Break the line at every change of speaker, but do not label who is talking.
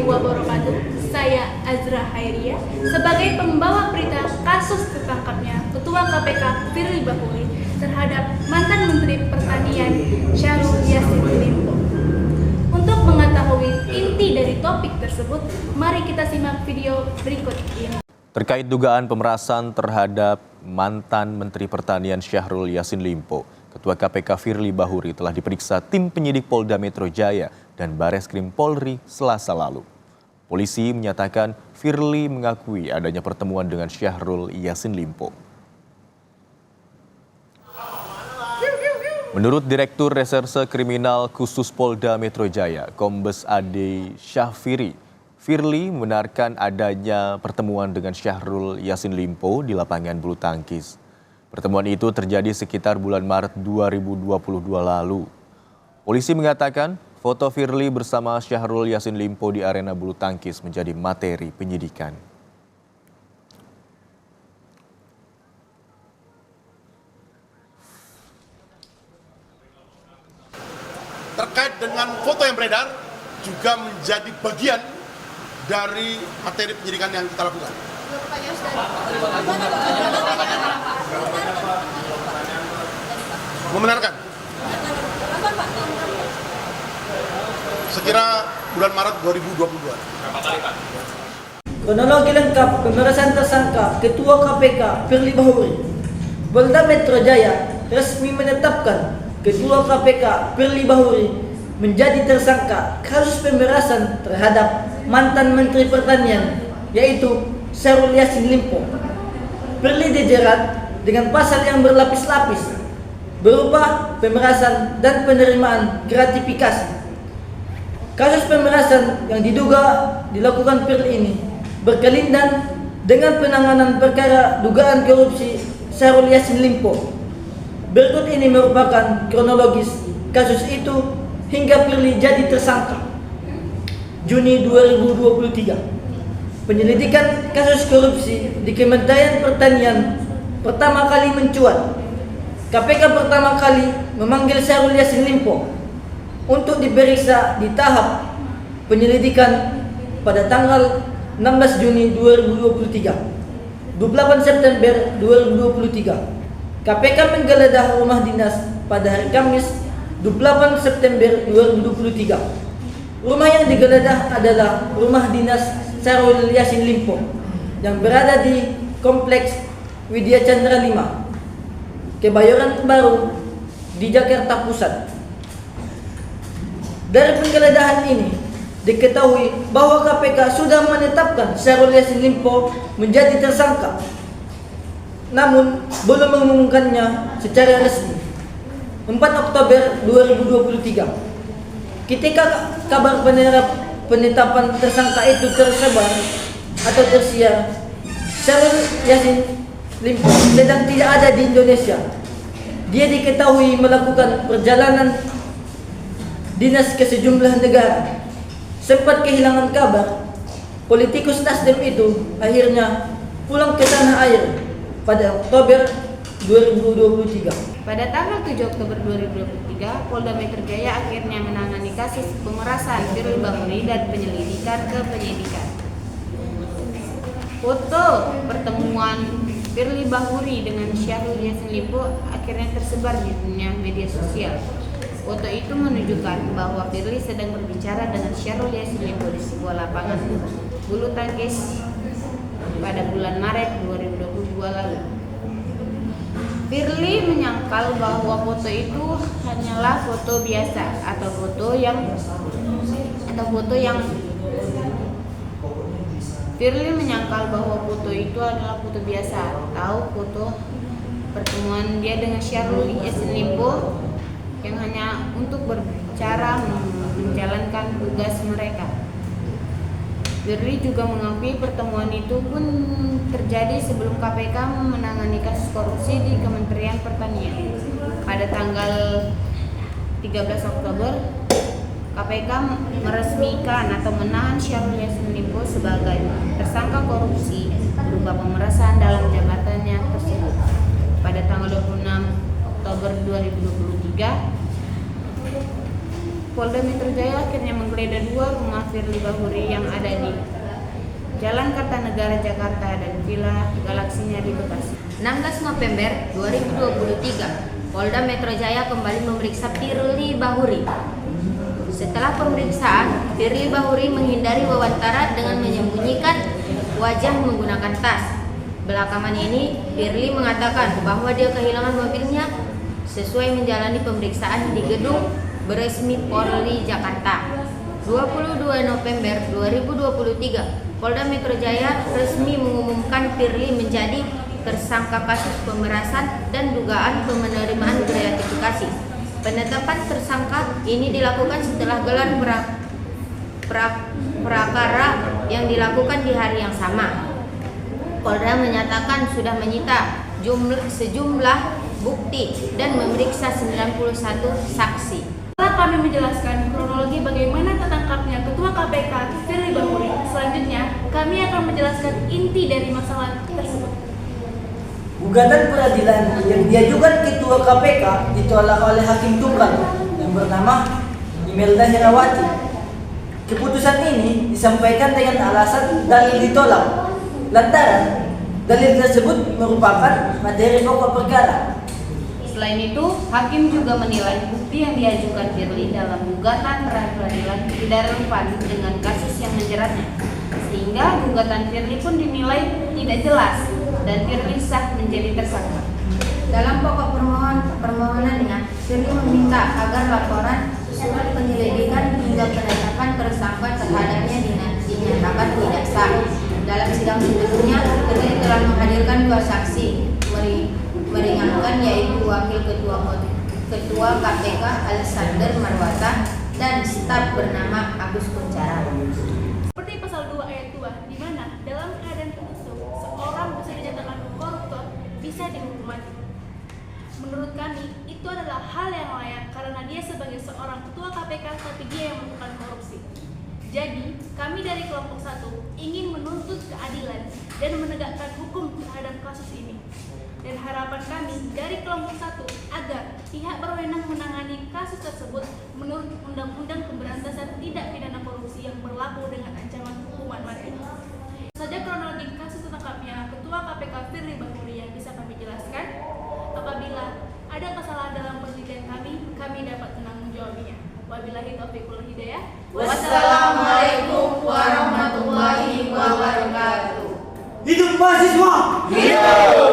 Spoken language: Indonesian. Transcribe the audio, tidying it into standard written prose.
warahmatullahi wabarakatuh. Saya Azra Hairia sebagai pembawa berita kasus tertangkapnya Ketua KPK Firly Bahuri terhadap mantan Menteri Pertanian Syahrul Yassin Limpo. Untuk mengetahui inti dari topik tersebut, mari kita simak video berikut ini.
Terkait dugaan pemerasan terhadap mantan Menteri Pertanian Syahrul Yassin Limpo, Ketua KPK Firly Bahuri telah diperiksa tim penyidik Polda Metro Jaya dan Bareskrim Polri Selasa lalu. Polisi menyatakan Firly mengakui adanya pertemuan dengan Syahrul Yassin Limpo. Menurut Direktur Reserse Kriminal Khusus Polda Metro Jaya, Kombes Ade Syafiri, Firly membenarkan adanya pertemuan dengan Syahrul Yassin Limpo di lapangan bulu tangkis. Pertemuan itu terjadi sekitar bulan Maret 2022 lalu. Polisi mengatakan foto Firly bersama Syahrul Yassin Limpo di arena bulu tangkis menjadi materi penyidikan.
Terkait dengan foto yang beredar juga menjadi bagian dari materi penyidikan yang kita lakukan. Membenarkan. Sekira bulan Maret 2022.
Kronologi lengkap pemerasan tersangka Ketua KPK Firly Bahuri. Polda Metro Jaya resmi menetapkan Ketua KPK Firly Bahuri menjadi tersangka kasus pemerasan terhadap mantan Menteri Pertanian, yaitu Syahrul Yassin Limpo. Firly dijerat dengan pasal yang berlapis-lapis berupa pemerasan dan penerimaan gratifikasi. Kasus pemerasan yang diduga dilakukan Firly ini berkelindan dengan penanganan perkara dugaan korupsi Syahrul Yassin Limpo. Berikut ini merupakan kronologis kasus itu hingga Firly jadi tersangka. Juni 2023, penyelidikan kasus korupsi di Kementerian Pertanian pertama kali mencuat. KPK pertama kali memanggil Syahrul Yassin Limpo untuk diperiksa di tahap penyelidikan pada tanggal 16 Juni 2023. 28 September 2023, KPK menggeledah rumah dinas pada hari Kamis 28 September 2023. Rumah yang digeledah adalah rumah dinas Syahrul Yassin Limpo yang berada di Kompleks Widya Chandra 5, Kebayoran Baru di Jakarta Pusat. Dari penggeledahan ini diketahui bahwa KPK sudah menetapkan Syahrul Yassin Limpo menjadi tersangka, namun belum mengumumkannya secara resmi. 4 Oktober 2023, ketika kabar penetapan tersangka itu tersebar atau tersiar, Syahrul Yassin Limpo sedang tidak ada di Indonesia. Dia diketahui melakukan perjalanan dinas ke sejumlah negara. Sempat kehilangan kabar, politikus Nasdem itu akhirnya pulang ke tanah air pada Oktober 2023.
Pada tanggal 7 Oktober 2023, Polda Metro Jaya akhirnya menangani kasus pemerasan Firly Bahuri dan penyelidikan ke penyidikan. Foto pertemuan Firly Bahuri dengan Syahrul Yassin Limpo akhirnya tersebar di dunia media sosial. Foto itu menunjukkan bahwa Firly sedang berbicara dengan Syahrul Yassin Limpo di sebuah lapangan bulu tangkis pada bulan Maret 2022 lalu. Firly menyangkal bahwa foto itu hanyalah foto biasa atau foto yang Firly menyangkal bahwa foto itu adalah foto biasa atau foto pertemuan dia dengan Syahrul Yassin Limpo yang hanya untuk berbicara menjalankan tugas mereka. Firly juga mengakui pertemuan itu pun terjadi sebelum KPK menangani kasus korupsi di Kementerian Pertanian. Pada tanggal 13 Oktober, KPK meresmikan atau menahan Syahrul Yassin Limpo sebagai tersangka korupsi berupa pemerasan dalam jabatannya tersebut. Pada tanggal 26 Oktober 2023, Polda Metro Jaya akhirnya menggeledah 2 rumah Firly Bahuri yang ada di Jalan Kartanegara Jakarta dan Villa Galaksinya di Bekasi.
16 November 2023, Polda Metro Jaya kembali memeriksa Firly Bahuri. Setelah pemeriksaan, Firly Bahuri menghindari wawancara dengan menyembunyikan wajah menggunakan tas. Belakangan ini, Firly mengatakan bahwa dia kehilangan mobilnya sesuai menjalani pemeriksaan di gedung beresmi Polri Jakarta. 22 November 2023, Polda Metro Jaya resmi mengumumkan Firly menjadi tersangka kasus pemerasan dan dugaan penerimaan gratifikasi. Penetapan tersangka ini dilakukan setelah gelar prakara yang dilakukan di hari yang sama. Polda menyatakan sudah menyita sejumlah bukti dan memeriksa 91 saksi.
Setelah kami menjelaskan kronologi bagaimana tertangkapnya Ketua KPK Firly Bahuri, selanjutnya kami akan menjelaskan inti dari masalah tersebut.
Gugatan peradilan yang diajukan Ketua KPK ditolak oleh Hakim Tunggal yang bernama Imelda Herawati. Keputusan ini disampaikan dengan alasan dalil ditolak, lantaran dalil tersebut merupakan materi pokok perkara.
Selain itu, hakim juga menilai bukti yang diajukan Firly dalam gugatan pra-peradilan tidak relevan dengan kasus yang menjeratnya, sehingga gugatan Firly pun dinilai tidak jelas dan Firly sah menjadi tersangka.
Dalam pokok permohonannya, Firly meminta agar laporan surat penyelidikan hingga penetapan tersangka terhadapnya dinyatakan tidak sah. Dalam sidang sebelumnya, Firly telah menghadirkan 2 saksi meringankan, yaitu Wakil Ketua KPK Alexander Marwata dan staf bernama Agus Kunchara.
Seperti pasal 2 ayat 2, di mana dalam keadaan tertentu seorang bisa dinyatakan koruptor bisa dihukum mati. Menurut kami, itu adalah hal yang layak karena dia sebagai seorang ketua KPK tapi dia yang melakukan korupsi. Jadi, kami dari kelompok 1 ingin menuntut keadilan dan menegakkan hukum terhadap kasus ini. Dan harapan kami dari kelompok 1 agar pihak berwenang menangani kasus tersebut menurut Undang-Undang Pemberantasan Tindak Pidana Korupsi yang berlaku dengan ancaman hukuman mati. Saja kronologi kasus tertangkapnya Ketua KPK Firly Bahuri yang bisa kami jelaskan. Apabila ada kesalahan dalam penelitian kami dapat menanggung jawabnya. Wabillahi taufiq wal hidayah.
Wassalamualaikum warahmatullahi wabarakatuh.
Hidup mahasiswa!
Hidup!